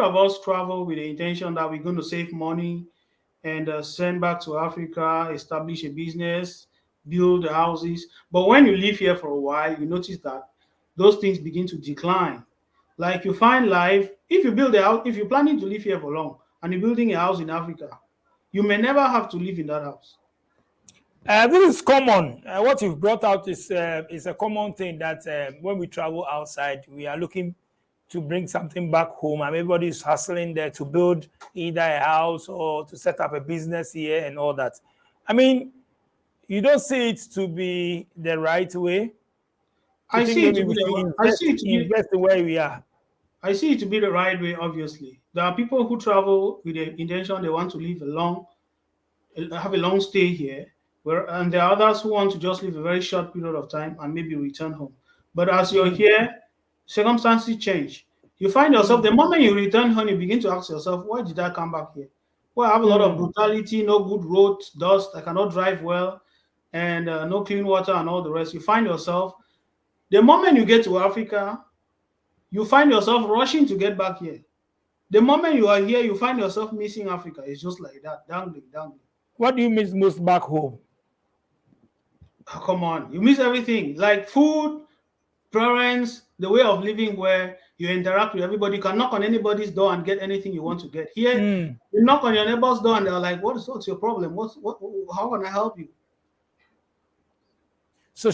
[SPEAKER 1] of us travel with the intention that we're going to save money and send back to Africa, establish a business, build the houses. But when you live here for a while, you notice that those things begin to decline. Like you find life, if you build a house, if you're planning to live here for long and you're building a house in Africa, you may never have to live in that house.
[SPEAKER 2] This is common. What you've brought out is a common thing that when we travel outside, we are looking to bring something back home, and everybody is hustling there to build either a house or to set up a business here and all that. I mean, you don't see it to be the right way. You
[SPEAKER 1] I
[SPEAKER 2] think
[SPEAKER 1] see it
[SPEAKER 2] maybe
[SPEAKER 1] to be
[SPEAKER 2] we should
[SPEAKER 1] I see it to be
[SPEAKER 2] invest where we are.
[SPEAKER 1] I see it to be the right way, obviously. There are people who travel with the intention they want to live have a long stay here, and there are others who want to just live a very short period of time and maybe return home. But as you're
[SPEAKER 2] Mm,
[SPEAKER 1] here, circumstances change. You find yourself,
[SPEAKER 2] mm,
[SPEAKER 1] the moment you return home, you begin to ask yourself, why did I come back here? Well, I have a lot of
[SPEAKER 2] mm.
[SPEAKER 1] brutality, no good roads, dust, I cannot drive well, and no clean water and all the rest. You find yourself, the moment you get to Africa, you find yourself rushing to get back here. The moment you are here, you find yourself missing Africa. It's just like that, dangling, dangling.
[SPEAKER 2] What do you miss most back home?
[SPEAKER 1] Oh, come on, you miss everything like food, parents, the way of living where you interact with everybody. You can knock on anybody's door and get anything you want to get. Here,
[SPEAKER 2] Mm.
[SPEAKER 1] you knock on your neighbor's door and they're like, what's your problem? How can I help you?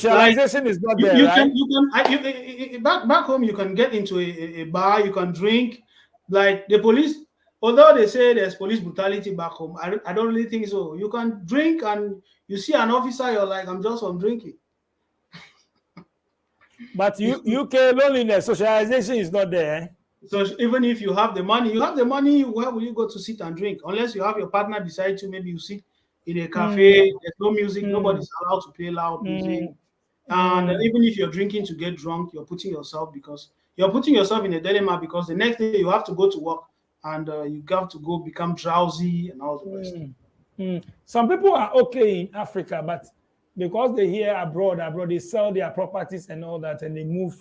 [SPEAKER 1] Like
[SPEAKER 2] Socialization is not there,
[SPEAKER 1] you
[SPEAKER 2] right?
[SPEAKER 1] can back home you can get into a bar, you can drink. Like the police, although they say there's police brutality back home, I don't really think so. You can drink and you see an officer, you're like, I'm just from drinking.
[SPEAKER 2] But UK loneliness, socialization is not there. Eh?
[SPEAKER 1] So even if you have the money, where will you go to sit and drink? Unless you have your partner beside you, maybe you sit in a cafe,
[SPEAKER 2] Mm,
[SPEAKER 1] there's no music,
[SPEAKER 2] mm,
[SPEAKER 1] nobody's allowed to play loud music.
[SPEAKER 2] mm,
[SPEAKER 1] And
[SPEAKER 2] mm,
[SPEAKER 1] even if you're drinking to get drunk, you're putting yourself in a dilemma because the next day you have to go to work and you have to go become drowsy and all the rest.
[SPEAKER 2] mm, mm. Some people are okay in Africa, but because they hear abroad, they sell their properties and all that, and they move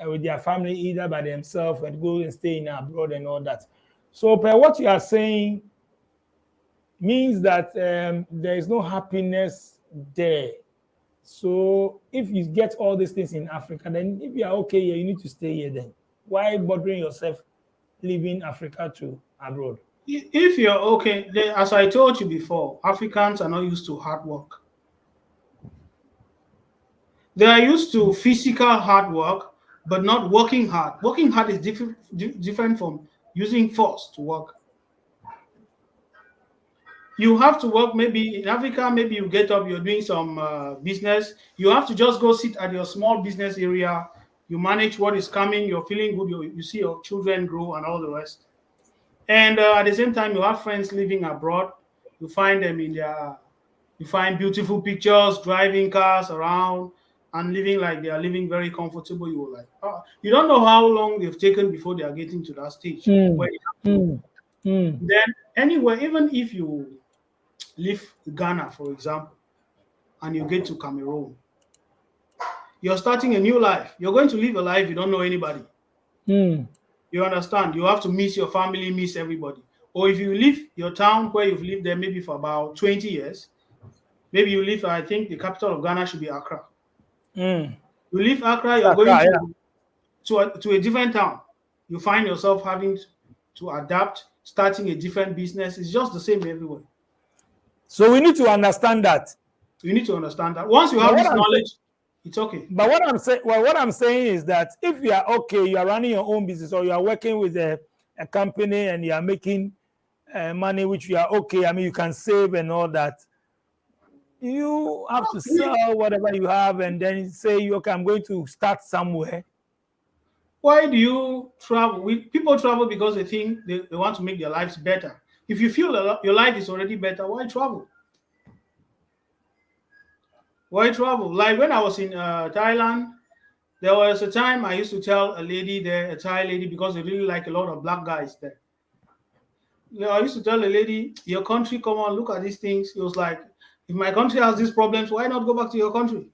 [SPEAKER 2] with their family either by themselves and go and stay in abroad and all that. So, per what you are saying means that there is no happiness there. So, if you get all these things in Africa, then if you are okay here, you need to stay here. Then why bothering yourself leaving Africa to abroad?
[SPEAKER 1] If you're okay, as I told you before, Africans are not used to hard work. They are used to physical hard work, but not working hard. Working hard is different from using force to work. You have to work. Maybe in Africa, maybe you get up, you're doing some business. You have to just go sit at your small business area. You manage what is coming. You're feeling good. You see your children grow and all the rest. And at the same time, you have friends living abroad. You find them in their, you find beautiful pictures, driving cars around and living like they are living very comfortable. You were like, oh, you don't know how long they've taken before they are getting to that stage
[SPEAKER 2] Mm,
[SPEAKER 1] where you have to.
[SPEAKER 2] mm, mm,
[SPEAKER 1] Then anyway, even if you leave Ghana, for example, and you get to Cameroon, you're starting a new life. You're going to live a life you don't know anybody.
[SPEAKER 2] mm,
[SPEAKER 1] You understand? You have to miss your family, miss everybody. Or if you leave your town where you've lived there maybe for about 20 years, maybe you live, I think the capital of Ghana should be Accra.
[SPEAKER 2] mm.
[SPEAKER 1] You leave Accra, you're going
[SPEAKER 2] Saka, yeah.
[SPEAKER 1] to a different town. You find yourself having to adapt, starting a different business. It's just the same everywhere.
[SPEAKER 2] So we need to understand that.
[SPEAKER 1] You need to understand that. Once you
[SPEAKER 2] But
[SPEAKER 1] have
[SPEAKER 2] what
[SPEAKER 1] this
[SPEAKER 2] I'm saying,
[SPEAKER 1] knowledge, it's okay.
[SPEAKER 2] but what I'm saying is that if you are okay, you are running your own business or you are working with a company and you are making money, which you are okay. I mean, you can save and all that. You have to sell whatever you have and then say, okay, I'm going to start somewhere.
[SPEAKER 1] Why do you travel? People travel because they think they want to make their lives better. If you feel your life is already better, why travel? Why travel? Like when I was in Thailand, there was a time I used to tell a lady there, a Thai lady, because they really like a lot of black guys there. You know, I used to tell the lady, your country, come on, look at these things. It was like, if my country has these problems, why not go back to your country?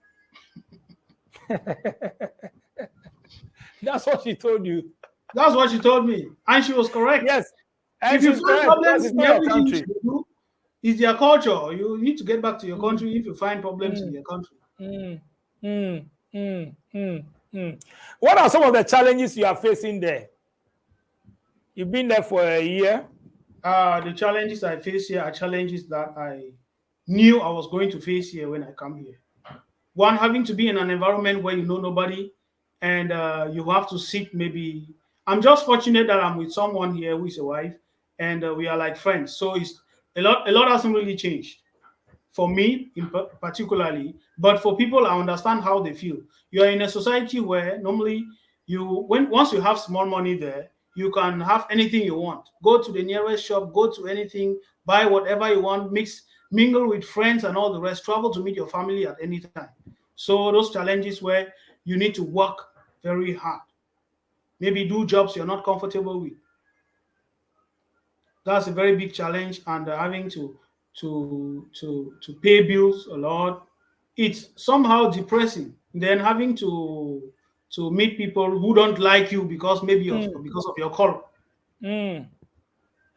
[SPEAKER 2] That's what she told you.
[SPEAKER 1] That's what she told me. And she was correct.
[SPEAKER 2] Yes.
[SPEAKER 1] If
[SPEAKER 2] And
[SPEAKER 1] you
[SPEAKER 2] she's
[SPEAKER 1] find
[SPEAKER 2] correct because
[SPEAKER 1] problems
[SPEAKER 2] it's
[SPEAKER 1] in
[SPEAKER 2] not your
[SPEAKER 1] everything
[SPEAKER 2] country.
[SPEAKER 1] you do, it's their culture. You need to get back to your
[SPEAKER 2] Mm,
[SPEAKER 1] country if you find problems in
[SPEAKER 2] mm,
[SPEAKER 1] your country.
[SPEAKER 2] mm, mm, mm, mm, mm. What are some of the challenges you are facing there? You've been there for a year.
[SPEAKER 1] The challenges I face here are challenges that I knew I was going to face here when I come here. One, having to be in an environment where you know nobody and you have to sit maybe. I'm just fortunate that I'm with someone here who is a wife and we are like friends. So it's a lot hasn't really changed for me particularly, but for people, I understand how they feel. You're in a society where normally when once you have small money there, you can have anything you want. Go to the nearest shop, go to anything, buy whatever you want, mingle with friends and all the rest, travel to meet your family at any time. So those challenges where you need to work very hard, maybe do jobs you're not comfortable with. That's a very big challenge, and having to pay bills a lot, it's somehow depressing. Then having to meet people who don't like you because maybe
[SPEAKER 2] Mm,
[SPEAKER 1] because of your color.
[SPEAKER 2] mm.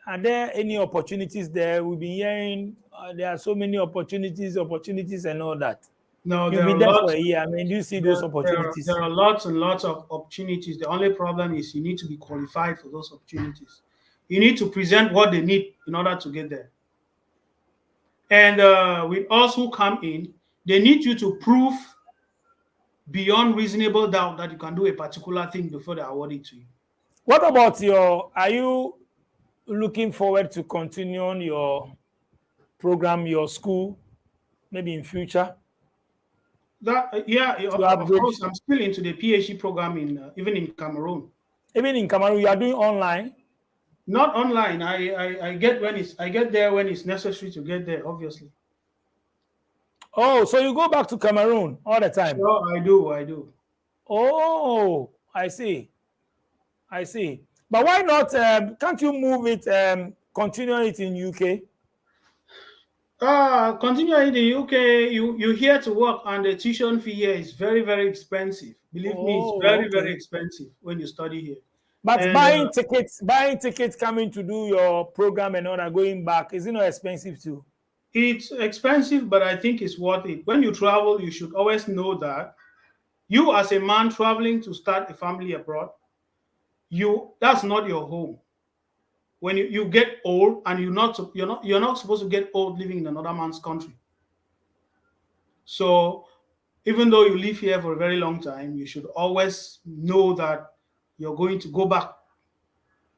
[SPEAKER 2] Are there any opportunities there? We've been hearing there are so many opportunities and all that.
[SPEAKER 1] No,
[SPEAKER 2] You've
[SPEAKER 1] there are
[SPEAKER 2] been there for
[SPEAKER 1] lots.
[SPEAKER 2] a year. I mean, do you see those
[SPEAKER 1] There
[SPEAKER 2] opportunities?
[SPEAKER 1] are lots and lots of opportunities. The only problem is you need to be qualified for those opportunities. You need to present what they need in order to get there. And with us who come in, they need you to prove beyond reasonable doubt that you can do a particular thing before they award it to you.
[SPEAKER 2] What about are you looking forward to continue on your program, your school, maybe in future
[SPEAKER 1] That yeah,
[SPEAKER 2] to
[SPEAKER 1] of
[SPEAKER 2] upgrade?
[SPEAKER 1] course, I'm still into the PhD program in even in Cameroon.
[SPEAKER 2] Even in Cameroon, you are doing online.
[SPEAKER 1] Not online. I get there when it's necessary to get there. Obviously,
[SPEAKER 2] Oh, so you go back to Cameroon all the time.
[SPEAKER 1] sure, I do. I do.
[SPEAKER 2] Oh, I see. I see. But why not? Can't you move it, continue it in UK?
[SPEAKER 1] Continue in the UK. You here to work, and the tuition fee here is very expensive. Believe me, it's
[SPEAKER 2] Oh,
[SPEAKER 1] very
[SPEAKER 2] okay.
[SPEAKER 1] expensive when you study here.
[SPEAKER 2] But
[SPEAKER 1] And
[SPEAKER 2] buying tickets coming to do your program and all that, going back, is it not expensive too?
[SPEAKER 1] it's expensive, but I think it's worth it. When you travel, you should always know that you, as a man traveling to start a family abroad, that's not your home. When you get old, and you're not supposed to get old living in another man's country. So even though you live here for a very long time, you should always know that you're going to go back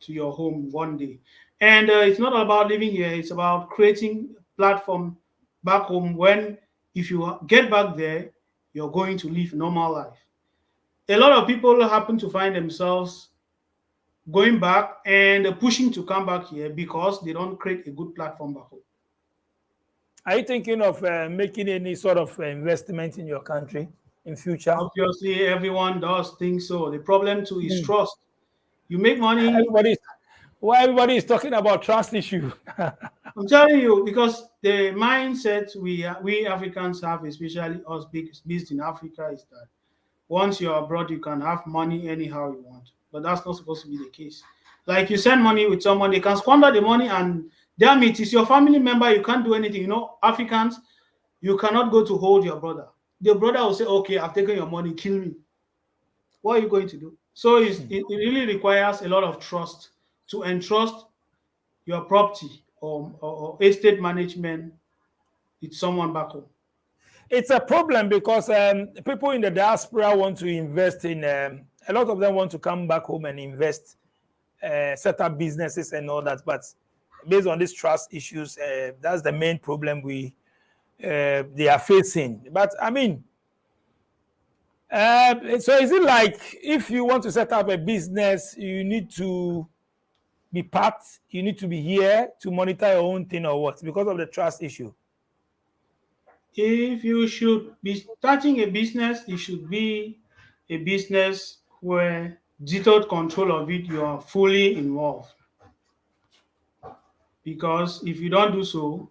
[SPEAKER 1] to your home one day. And it's not about living here, it's about creating platform back home when if you get back there, you're going to live normal life. A lot of people happen to find themselves going back and pushing to come back here because they don't create a good platform back home.
[SPEAKER 2] Are you thinking of making any sort of investment in your country in future?
[SPEAKER 1] Obviously, everyone does think so. The problem too is
[SPEAKER 2] Mm.
[SPEAKER 1] trust. You make money.
[SPEAKER 2] Everybody, why everybody is talking about trust issue?
[SPEAKER 1] I'm telling you because the mindset we Africans have, especially us big based in Africa, is that once you're abroad, you can have money anyhow you want. But that's not supposed to be the case. Like you send money with someone, they can squander the money, and damn it, it's your family member. You can't do anything. You know, Africans, you cannot go to hold your brother. The brother will say, "Okay, I've taken your money. Kill me." What are you going to do? So it really requires a lot of trust to entrust your property or estate management with someone back home.
[SPEAKER 2] It's a problem because people in the diaspora want to invest in. A lot of them want to come back home and invest, set up businesses and all that. But based on these trust issues, that's the main problem they are facing. But I mean, so is it like if you want to set up a business, you need to be part, you need to be here to monitor your own thing or what? Because of the trust issue.
[SPEAKER 1] If you should be starting a business, it should be a business where digital control of it, you are fully involved. Because if you don't do so,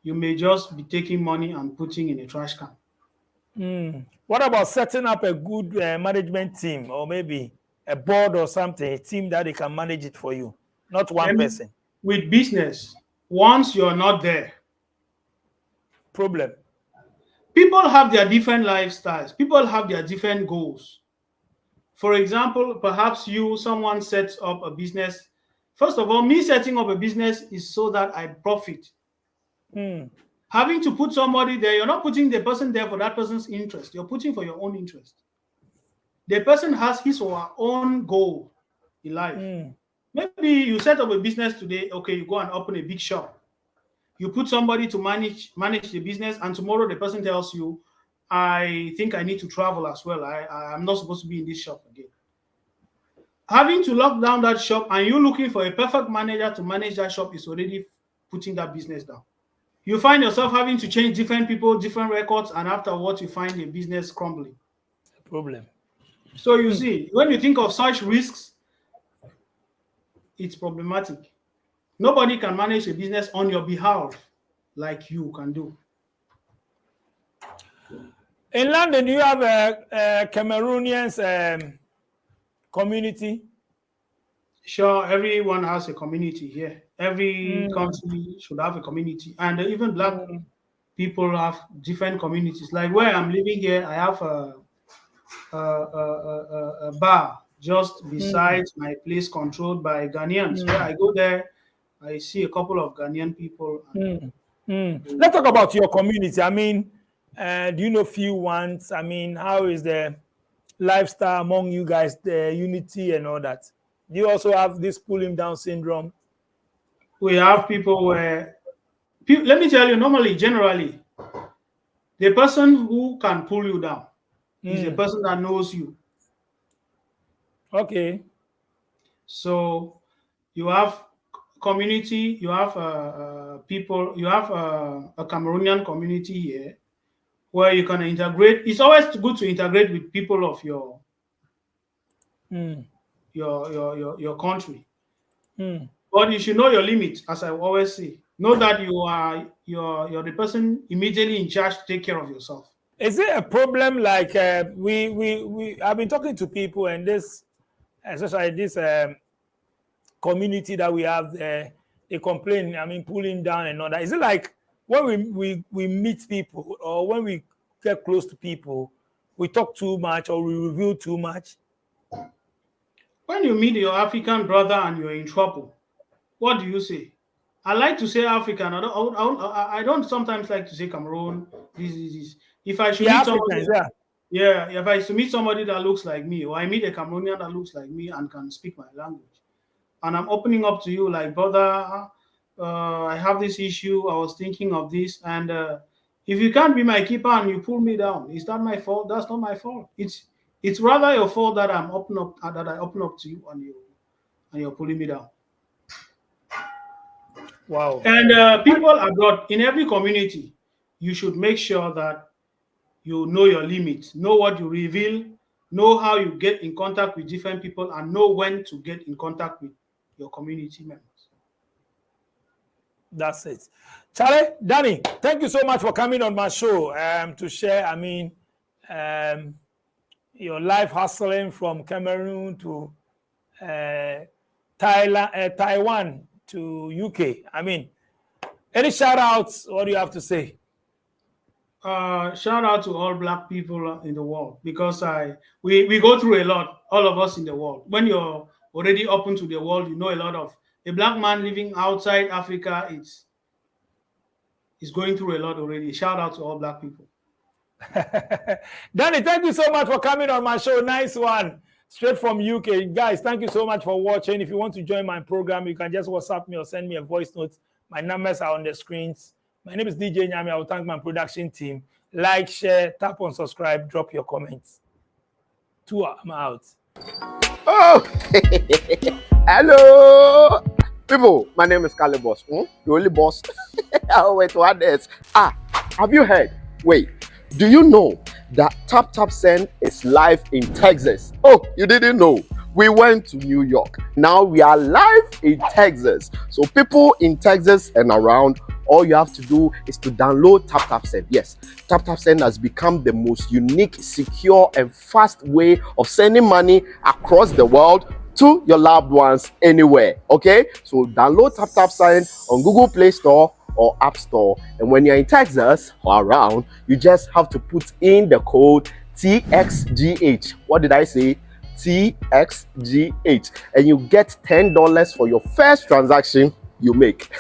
[SPEAKER 1] you may just be taking money and putting in a trash can.
[SPEAKER 2] What about setting up a good management team or maybe a board or something, a team that they can manage it for you, not one
[SPEAKER 1] And
[SPEAKER 2] person?
[SPEAKER 1] with business, once you're not there,
[SPEAKER 2] Problem.
[SPEAKER 1] people have their different lifestyles, people have their different goals. For example, perhaps someone sets up a business. First of all, me setting up a business is so that I profit. Having to put somebody there, you're not putting the person there for that person's interest, you're putting for your own interest. The person has his or her own goal in life. Maybe you set up a business today, okay, you go and open a big shop. You put somebody to manage the business, and tomorrow the person tells you, I think I need to travel as well. I'm not supposed to be in this shop again. Having to lock down that shop and you looking for a perfect manager to manage that shop is already putting that business down. You find yourself having to change different people, different records, and afterwards you find the business crumbling.
[SPEAKER 2] Problem.
[SPEAKER 1] So you see, when you think of such risks, it's problematic. Nobody can manage a business on your behalf like you can do.
[SPEAKER 2] In London, do you have a Cameroonians community?
[SPEAKER 1] Sure, everyone has a community here. Every country should have a community, and even black people have different communities. Like where I'm living here, I have a bar just beside my place controlled by Ghanaians. Where I go there, I see a couple of Ghanaian people.
[SPEAKER 2] Let's talk about your community. I mean, do you know few ones? I mean, how is the lifestyle among you guys, the unity and all that? Do you also have this pulling down syndrome?
[SPEAKER 1] We have people where, let me tell you, normally, generally, the person who can pull you down is the person that knows you.
[SPEAKER 2] Okay.
[SPEAKER 1] So you have community, you have people, you have a Cameroonian community here where you can integrate. It's always good to integrate with people of your country. But you should know your limits, as I always say. Know that you're the person immediately in charge to take care of yourself.
[SPEAKER 2] Is it a problem like we I've been talking to people and this, especially this community that we have there, they complain, I mean, pulling down and all that. Is it like when we meet people or when we get close to people, we talk too much or we reveal too much?
[SPEAKER 1] When you meet your African brother and you're in trouble, what do you say? I like to say African. I don't sometimes like to say Cameroon. This. If I should meet somebody, if I should meet somebody that looks like me, or I meet a Cameroonian that looks like me and can speak my language, and I'm opening up to you, like, brother, I have this issue. I was thinking of this, and if you can't be my keeper and you pull me down, is that my fault? That's not my fault. It's rather your fault that I open up to you, and you're pulling me down.
[SPEAKER 2] Wow.
[SPEAKER 1] And people abroad, in every community, you should make sure that you know your limits, know what you reveal, know how you get in contact with different people, and know when to get in contact with your community members.
[SPEAKER 2] That's it. Charlie, Danny, thank you so much for coming on my show to share, your life hustling from Cameroon to Thailand, Taiwan to UK. Any shout outs? What do you have to say?
[SPEAKER 1] Shout out to all Black people in the world, because we go through a lot, all of us in the world. When you're already open to the world, you know a lot of a Black man living outside Africa. Is going through a lot already. Shout out to all Black people.
[SPEAKER 2] Danny, thank you so much for coming on my show. Nice one. Straight from UK. Guys, thank you so much for watching. If you want to join my program, you can just WhatsApp me or send me a voice note. My numbers are on the screens. My name is DJ Nyame. I will thank my production team. Like, share, tap on subscribe, drop your comments. I'm out.
[SPEAKER 4] Oh, hello, people. My name is Kale Boss. The only boss. I'll wait to others. Have you heard? Wait, do you know that Tap Send is live in Texas? Oh, you didn't know? We went to New York. Now we are live in Texas. So people in Texas and around, all you have to do is to download Tap Send. Yes, Tap Send has become the most unique, secure, and fast way of sending money across the world to your loved ones anywhere. Okay, so download Tap Send on Google Play Store or App Store, and when you're in Texas or around, you just have to put in the code TXGH. What did I say? TXGH, and you get $10 for your first transaction you make.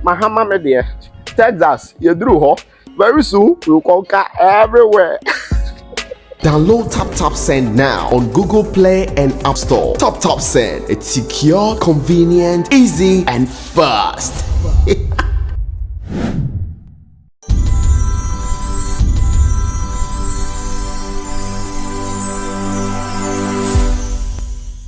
[SPEAKER 4] Mahama media, Texas, you drew, very soon we'll conquer everywhere.
[SPEAKER 5] Download Tap Send now on Google Play and App Store. Tap Send, it's secure, convenient, easy, and fast.